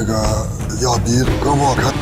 这个要比胳膊看。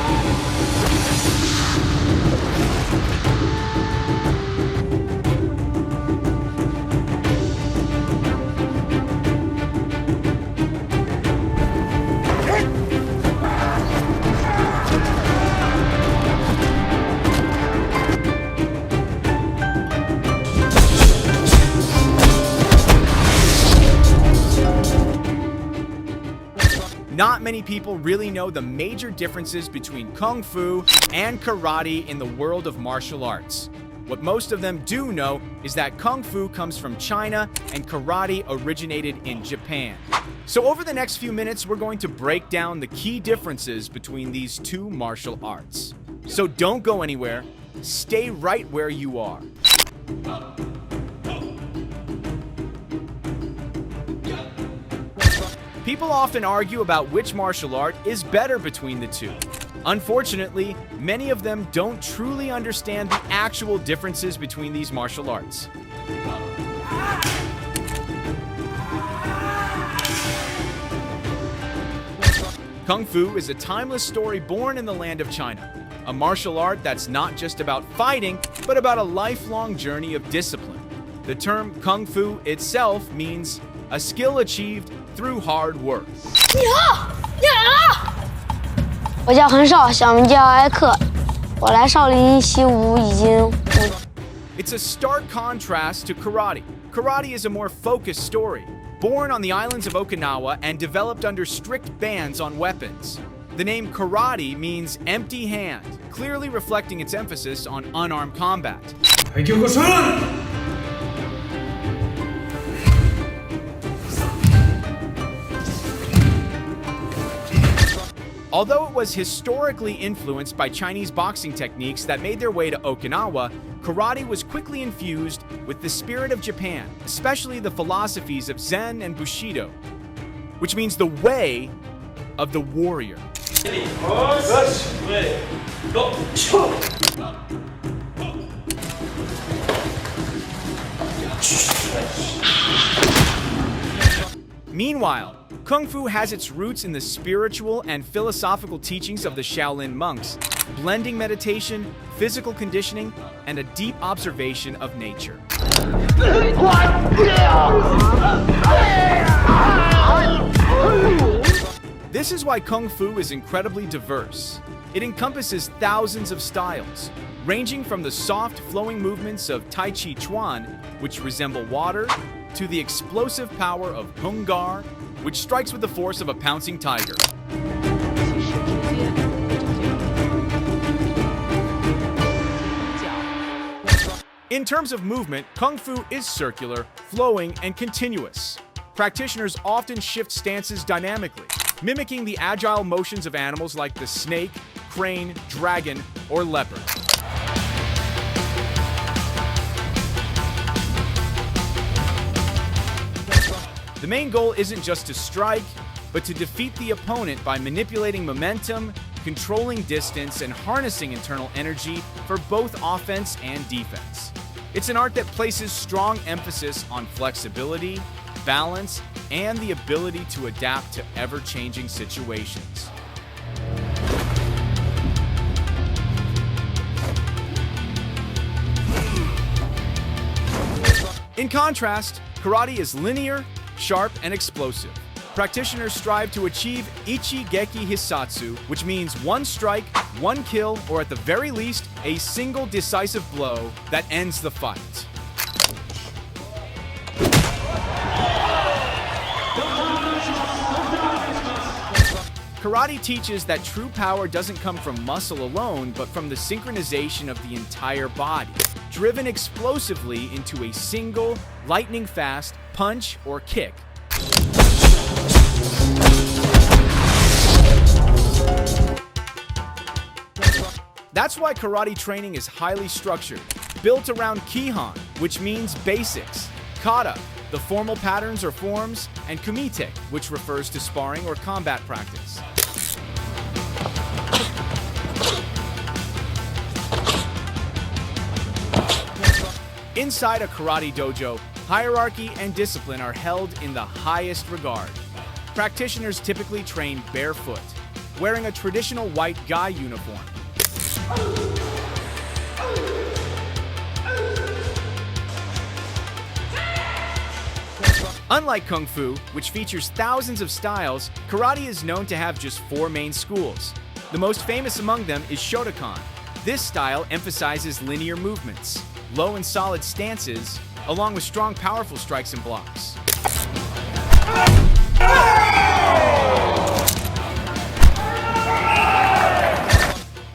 Not many people really know the major differences between Kung Fu and Karate in the world of martial arts. What most of them do know is that Kung Fu comes from China and Karate originated in Japan. So over the next few minutes, we're going to break down the key differences between these two martial arts. So don't go anywhere, stay right where you are. People often argue about which martial art is better between the two. Unfortunately, many of them don't truly understand the actual differences between these martial arts. Kung Fu is a timeless story born in the land of China, a martial art that's not just about fighting, but about a lifelong journey of discipline. The term Kung Fu itself means a skill achieved through hard work. 你好，你好。我叫恒少，小名叫艾克。我来少林习武已经It's a stark contrast to karate. Karate is a more focused story, born on the islands of Okinawa and developed under strict bans on weapons. The name karate means empty hand, clearly reflecting its emphasis on unarmed combat. Although it was historically influenced by Chinese boxing techniques that made their way to Okinawa, karate was quickly infused with the spirit of Japan, especially the philosophies of Zen and Bushido, which means the way of the warrior. Meanwhile, Kung Fu has its roots in the spiritual and philosophical teachings of the Shaolin monks, blending meditation, physical conditioning, and a deep observation of nature. This is why Kung Fu is incredibly diverse. It encompasses thousands of styles, ranging from the soft, flowing movements of Tai Chi Chuan, which resemble water, to the explosive power of Hung Gar, which strikes with the force of a pouncing tiger. In terms of movement, Kung Fu is circular, flowing, and continuous. Practitioners often shift stances dynamically, mimicking the agile motions of animals like the snake, crane, dragon, or leopard. The main goal isn't just to strike, but to defeat the opponent by manipulating momentum, controlling distance, and harnessing internal energy for both offense and defense. It's an art that places strong emphasis on flexibility, balance, and the ability to adapt to ever-changing situations. In contrast, karate is linear, sharp, and explosive. Practitioners strive to achieve Ichi Geki Hisatsu, which means one strike, one kill, or at the very least, a single decisive blow that ends the fight. Karate teaches that true power doesn't come from muscle alone, but from the synchronization of the entire body, driven explosively into a single, lightning-fast punch or kick. That's why karate training is highly structured, built around Kihan, which means basics, kata, the formal patterns or forms, and kumite, which refers to sparring or combat practice. Inside a karate dojo, hierarchy and discipline are held in the highest regard. Practitioners typically train barefoot, wearing a traditional white guy uniform. Unlike Kung Fu, which features thousands of styles, karate is known to have just 4 main schools. The most famous among them is Shodokan. This style emphasizes linear movements, low and solid stances, along with strong, powerful strikes and blocks.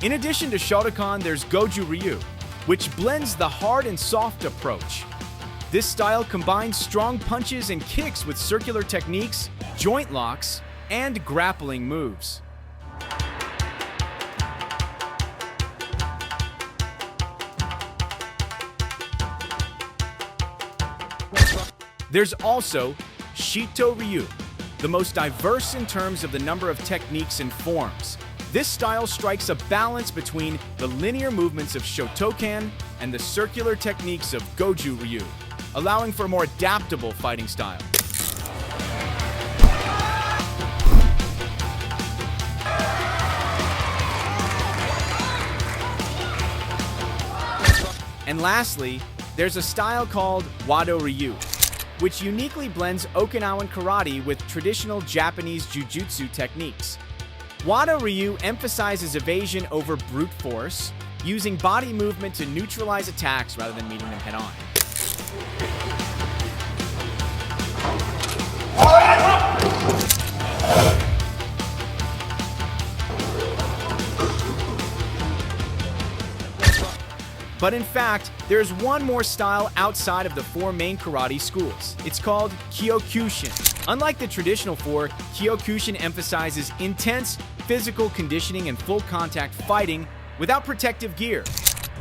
In addition to Shodokan, there's Goju Ryu, which blends the hard and soft approach. This style combines strong punches and kicks with circular techniques, joint locks, and grappling moves. There's also Shito Ryu, the most diverse in terms of the number of techniques and forms. This style strikes a balance between the linear movements of Shotokan and the circular techniques of Goju Ryu, allowing for a more adaptable fighting style. And lastly, there's a style called Wado Ryu, which uniquely blends Okinawan karate with traditional Japanese jujutsu techniques. Wado Ryu emphasizes evasion over brute force, using body movement to neutralize attacks rather than meeting them head-on. But in fact, there's one more style outside of the 4 main karate schools. It's called Kyokushin. Unlike the traditional 4, Kyokushin emphasizes intense physical conditioning and full contact fighting without protective gear.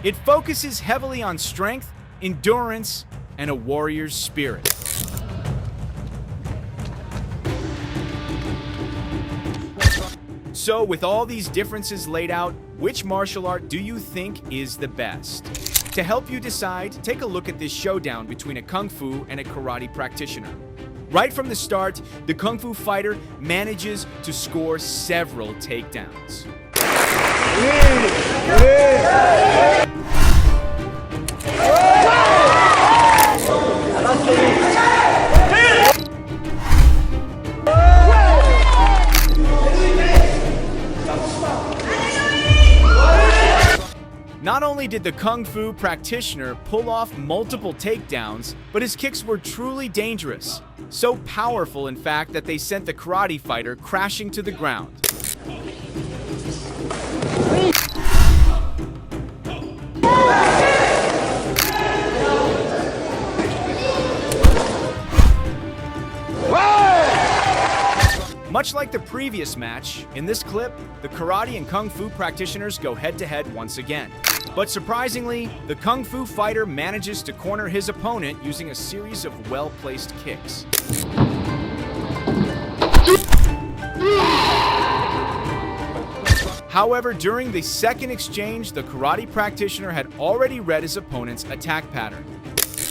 It focuses heavily on strength, endurance, and a warrior's spirit. So, with all these differences laid out, which martial art do you think is the best? To help you decide, take a look at this showdown between a Kung Fu and a karate practitioner. Right from the start, the Kung Fu fighter manages to score several takedowns. Not only did the Kung Fu practitioner pull off multiple takedowns, but his kicks were truly dangerous. So powerful, in fact, that they sent the karate fighter crashing to the ground. Much like the previous match, in this clip, the karate and Kung Fu practitioners go head-to-head once again. But surprisingly, the Kung Fu fighter manages to corner his opponent using a series of well-placed kicks. However, during the second exchange, the karate practitioner had already read his opponent's attack pattern.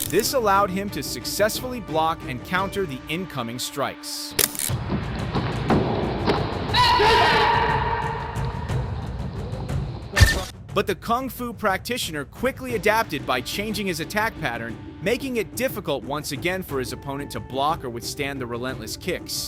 This allowed him to successfully block and counter the incoming strikes. But the Kung Fu practitioner quickly adapted by changing his attack pattern, making it difficult once again for his opponent to block or withstand the relentless kicks.